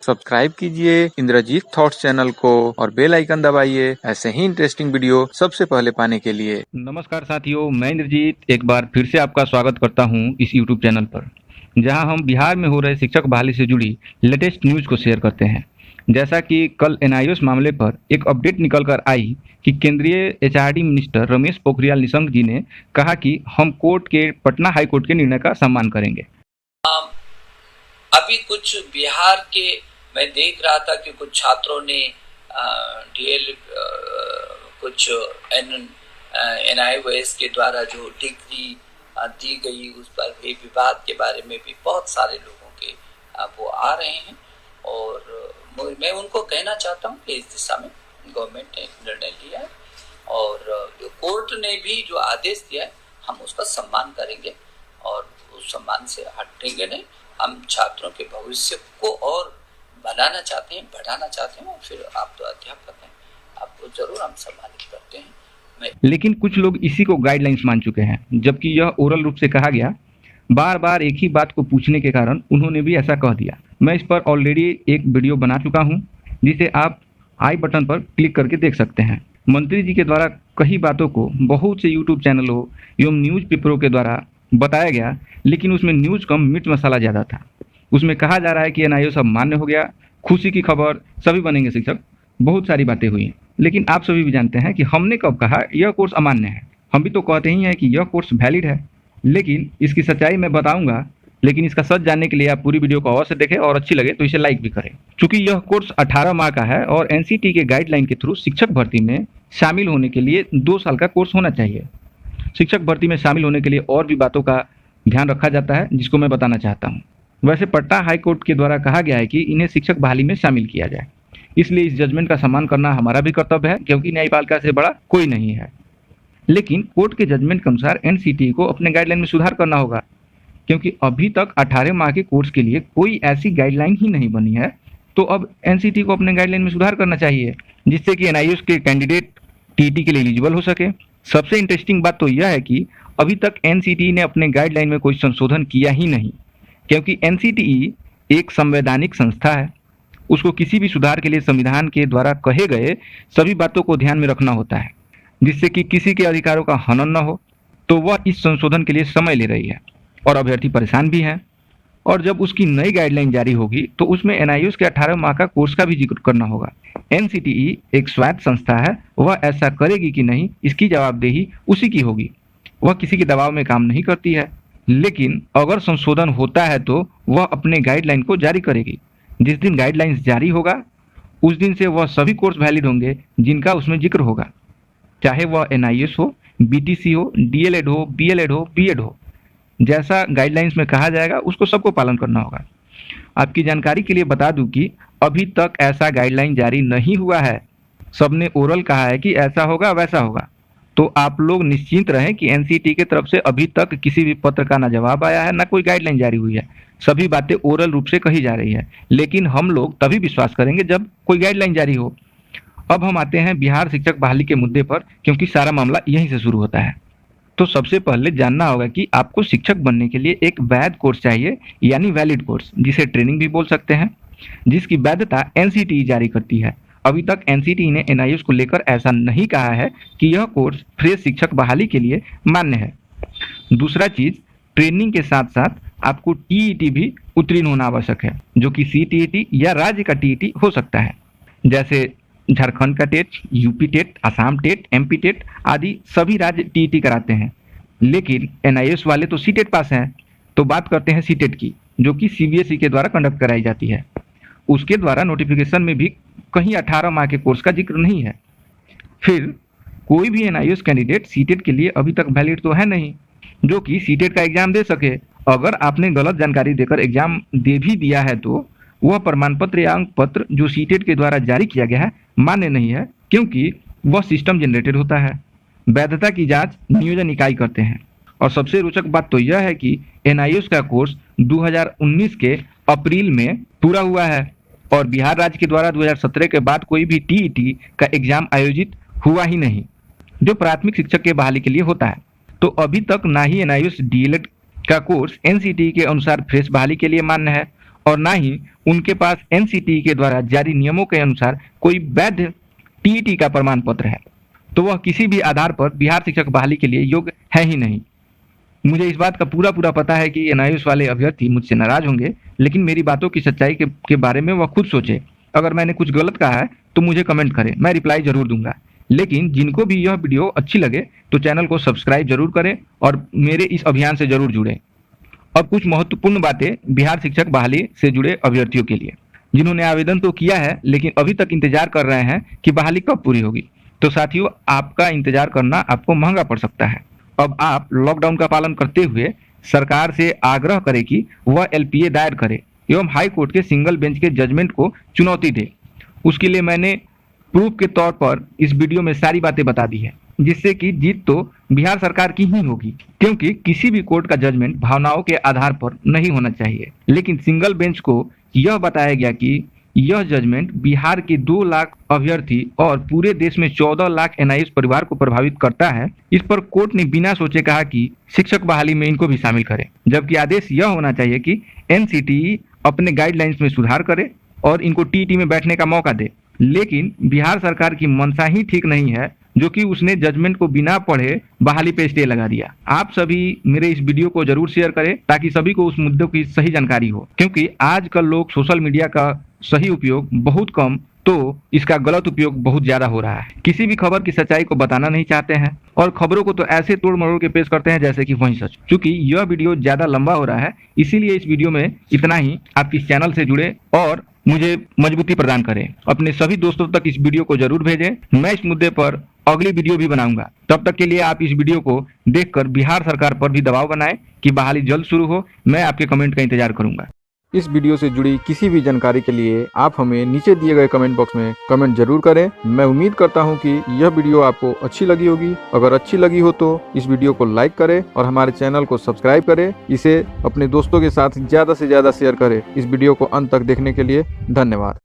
Subscribe कीजिए Indrajit thoughts channel को और बेल आइकन दबाइए ऐसे ही इंटरेस्टिंग वीडियो सबसे पहले पाने के लिए। नमस्कार साथियों, मैं इंद्रजीत एक बार फिर से आपका स्वागत करता हूं इस YouTube चैनल पर, जहां हम बिहार में हो रहे शिक्षक बहाली से जुड़ी लेटेस्ट न्यूज़ को शेयर करते हैं। जैसा कि कल एनआईओएस मामले पर एक अपडेट निकल कर आई कि केंद्रीय एचआरडी मिनिस्टर रमेश पोखरियाल निशंक जी ने कहा कि हम पटना हाई कोर्ट के निर्णय का सम्मान करेंगे। अभी कुछ बिहार के मैं देख रहा था कि कुछ छात्रों ने डीएल कुछ एनआईओएस के द्वारा जो डिग्री दी गई उस पर भी विवाद के बारे में भी बहुत सारे लोगों के वो आ रहे हैं और मैं उनको कहना चाहता हूँ कि इस दिशा में गवर्नमेंट ने निर्णय लिया है और जो कोर्ट ने भी जो आदेश दिया है हम उसका सम्मान करेंगे और उस सम्मान से हटेंगे नहीं। हम छात्रों के भविष्य को और बनाना चाहते हैं, बढ़ाना चाहते हैं और फिर आप तो अध्यापक हैं, आपको जरूर हम सम्मानित करते हैं। लेकिन कुछ लोग इसी को गाइडलाइंस मान चुके हैं, जबकि यह ओरल रूप से कहा गया। बार बार एक ही बात को पूछने के कारण उन्होंने भी ऐसा कह दिया। मैं इस पर ऑलरेडी एक वीडियो बना चुका हूं, जिसे आप आई बटन पर क्लिक करके देख सकते हैं। मंत्री जी के द्वारा कई बातों को बहुत से यूट्यूब चैनलों एवं न्यूज़ पेपरों के द्वारा बताया गया, लेकिन उसमें न्यूज़ कम मिर्च मसाला ज़्यादा था। उसमें कहा जा रहा है कि एनआईओ सब मान्य हो गया, खुशी की खबर, सभी बनेंगे शिक्षक, बहुत सारी बातें हुई। लेकिन आप सभी भी जानते हैं कि हमने कब कहा यह कोर्स अमान्य है। हम भी तो कहते ही हैं कि यह कोर्स वैलिड है, लेकिन इसकी सच्चाई मैं बताऊंगा। लेकिन इसका सच जानने के लिए आप पूरी वीडियो को अवश्य देखें और अच्छी लगे तो इसे लाइक भी करें। चूँकि यह कोर्स 18 माह का है और एनसीटी के गाइडलाइन के थ्रू शिक्षक भर्ती में शामिल होने के लिए 2 साल का कोर्स होना चाहिए। शिक्षक भर्ती में शामिल होने के लिए और भी बातों का ध्यान रखा जाता है, जिसको मैं बताना चाहता हूँ। वैसे पटना हाई कोर्ट के द्वारा कहा गया है कि इन्हें शिक्षक बहाली में शामिल किया जाए, इसलिए इस जजमेंट का सम्मान करना हमारा भी कर्तव्य है, क्योंकि न्यायपालिका से बड़ा कोई नहीं है। लेकिन कोर्ट के जजमेंट के अनुसार एनसीटी को अपने गाइडलाइन में सुधार करना होगा, क्योंकि अभी तक 18 माह के कोर्स के लिए कोई ऐसी गाइडलाइन ही नहीं बनी है। तो अब एनसीटी को अपने गाइडलाइन में सुधार करना चाहिए, जिससे कि एनआईओएस के कैंडिडेट टीटी के लिए एलिजिबल हो सके। सबसे इंटरेस्टिंग बात तो यह है कि अभी तक एनसीटी ने अपने गाइडलाइन में कोई संशोधन किया ही नहीं, क्योंकि एनसीटी एक संवैधानिक संस्था है। उसको किसी भी सुधार के लिए संविधान के द्वारा कहे गए सभी बातों को ध्यान में रखना होता है, जिससे कि किसी के अधिकारों का हनन न हो। तो वह इस संशोधन के लिए समय ले रही है और अभ्यर्थी परेशान भी हैं। और जब उसकी नई गाइडलाइन जारी होगी तो उसमें एनआईओएस के 18 माह का कोर्स का भी जिक्र करना होगा। एनसीटीई एक स्वायत्त संस्था है, वह ऐसा करेगी कि नहीं इसकी जवाबदेही उसी की होगी। वह किसी के दबाव में काम नहीं करती है। लेकिन अगर संशोधन होता है तो वह अपने गाइडलाइन को जारी करेगी। जिस दिन गाइडलाइंस जारी होगा उस दिन से वह सभी कोर्स वैलिड होंगे जिनका उसमें जिक्र होगा, चाहे वह एनआईओएस हो, बीटीसी हो, डीएलएड हो, बीएलएड हो, बीएड हो। जैसा गाइडलाइंस में कहा जाएगा उसको सबको पालन करना होगा। आपकी जानकारी के लिए बता दूं कि अभी तक ऐसा गाइडलाइन जारी नहीं हुआ है। सबने ओरल कहा है कि ऐसा होगा वैसा होगा। तो आप लोग निश्चिंत रहें कि एनसीटी की तरफ से अभी तक किसी भी पत्र का ना जवाब आया है, ना कोई गाइडलाइन जारी हुई है। सभी बातें ओरल रूप से कही जा रही है, लेकिन हम लोग तभी विश्वास करेंगे जब कोई गाइडलाइन जारी हो। अब हम आते हैं बिहार शिक्षक बहाली के मुद्दे पर, क्योंकि सारा मामला यहीं से शुरू होता है। तो सबसे पहले जानना होगा कि आपको शिक्षक बनने के लिए एक वैध कोर्स चाहिए, यानी वैलिड कोर्स, जिसे ट्रेनिंग भी बोल सकते हैं, जिसकी वैधता एनसीटी जारी करती है। अभी तक एनसीटी ने एनआईओएस को लेकर ऐसा नहीं कहा है कि यह कोर्स फ्रेश शिक्षक बहाली के लिए मान्य है। दूसरा चीज, ट्रेनिंग के साथ साथ आपको टीईटी भी उत्तीर्ण होना आवश्यक है, जो कि सीटीईटी या राज्य का टीईटी हो सकता है। जैसे झारखंड का TET, UP TET, Assam TET, MP TET आदि सभी राज्य टीईटी कराते हैं। लेकिन एनआईओएस वाले तो सीटेट पास हैं। तो बात करते हैं सीटेट की, जो कि सीबीएसई के द्वारा कंडक्ट कराई जाती है। उसके द्वारा नोटिफिकेशन में भी कहीं 18 माह के कोर्स का जिक्र नहीं है। फिर कोई भी एनआईओएस कैंडिडेट सीटेट के लिए अभी तक वैलिड तो है नहीं, जो कि सीटेट का एग्जाम दे सके। अगर आपने गलत जानकारी देकर एग्जाम दे भी दिया है तो वह प्रमाण पत्र या अंक पत्र जो सीटेट के द्वारा जारी किया गया है मान्य नहीं है, क्योंकि वह सिस्टम जनरेटेड होता है। वैधता की जांच नियोजन इकाई करते हैं। और सबसे रोचक बात तो यह है कि एनआईओएस का कोर्स 2019 के अप्रैल में पूरा हुआ है और बिहार राज्य के द्वारा 2017 के बाद कोई भी टीईटी का एग्जाम आयोजित हुआ ही नहीं, जो प्राथमिक शिक्षक के बहाली के लिए होता है। तो अभी तक ना ही एनआईओएस डीएलएड का कोर्स एनसीटी के अनुसार फ्रेश बहाली के लिए मान्य है और ना ही उनके पास एनसीटीई के द्वारा जारी नियमों के अनुसार कोई वैध टीईटी का प्रमाण पत्र है, तो वह किसी भी आधार पर बिहार शिक्षक बहाली के लिए योग्य है ही नहीं। मुझे इस बात का पूरा पता है कि एनआईओएस वाले अभ्यर्थी मुझसे नाराज होंगे, लेकिन मेरी बातों की सच्चाई के बारे में वह खुद सोचे। अगर मैंने कुछ गलत कहा है तो मुझे कमेंट करें, मैं रिप्लाई जरूर दूंगा। लेकिन जिनको भी यह वीडियो अच्छी लगे तो चैनल को सब्सक्राइब जरूर करें और मेरे इस अभियान से जरूर जुड़ें। अब कुछ महत्वपूर्ण बातें बिहार शिक्षक बहाली से जुड़े अभ्यर्थियों के लिए, जिन्होंने आवेदन तो किया है लेकिन अभी तक इंतजार कर रहे हैं कि बहाली कब पूरी होगी। तो साथियों, आपका इंतजार करना आपको महंगा पड़ सकता है। अब आप लॉकडाउन का पालन करते हुए सरकार से आग्रह करें कि वह एलपीए दायर करे एवं हाई कोर्ट के सिंगल बेंच के जजमेंट को चुनौती दे। उसके लिए मैंने प्रूफ के तौर पर इस वीडियो में सारी बातें बता दी है, जिससे कि जीत तो बिहार सरकार की ही होगी, क्योंकि किसी भी कोर्ट का जजमेंट भावनाओं के आधार पर नहीं होना चाहिए। लेकिन सिंगल बेंच को यह बताया गया कि यह जजमेंट बिहार के 2 लाख अभ्यर्थी और पूरे देश में 14 लाख एनआईएस परिवार को प्रभावित करता है। इस पर कोर्ट ने बिना सोचे कहा कि शिक्षक बहाली में इनको भी शामिल करें, जबकि आदेश यह होना चाहिए कि एनसीटीई अपने गाइडलाइंस में सुधार करे और इनको टीईटी में बैठने का मौका दे। लेकिन बिहार सरकार की मंशा ही ठीक नहीं है, जो कि उसने जजमेंट को बिना पढ़े बहाली पे स्टे लगा दिया। आप सभी मेरे इस वीडियो को जरूर शेयर करें ताकि सभी को उस मुद्दे की सही जानकारी हो, क्योंकि आजकल लोग सोशल मीडिया का सही उपयोग बहुत कम तो इसका गलत उपयोग बहुत ज्यादा हो रहा है। किसी भी खबर की सच्चाई को बताना नहीं चाहते हैं और खबरों को तो ऐसे तोड़ मरोड़ के पेश करते हैं जैसे कि वही सच। क्योंकि यह वीडियो ज्यादा लंबा हो रहा है, इसीलिए इस वीडियो में इतना ही। आप इस चैनल से जुड़े और मुझे मजबूती प्रदान करें। अपने सभी दोस्तों तक इस वीडियो को जरूर भेजें। मैं इस मुद्दे पर अगली वीडियो भी बनाऊंगा। तब तक के लिए आप इस वीडियो को देखकर बिहार सरकार पर भी दबाव बनाएं कि बहाली जल्द शुरू हो। मैं आपके कमेंट का इंतजार करूंगा। इस वीडियो से जुड़ी किसी भी जानकारी के लिए आप हमें नीचे दिए गए कमेंट बॉक्स में कमेंट जरूर करें। मैं उम्मीद करता हूं कि यह वीडियो आपको अच्छी लगी होगी। अगर अच्छी लगी हो तो इस वीडियो को लाइक करें और हमारे चैनल को सब्सक्राइब करें। इसे अपने दोस्तों के साथ ज्यादा से ज्यादा शेयर करें। इस वीडियो को अंत तक देखने के लिए धन्यवाद।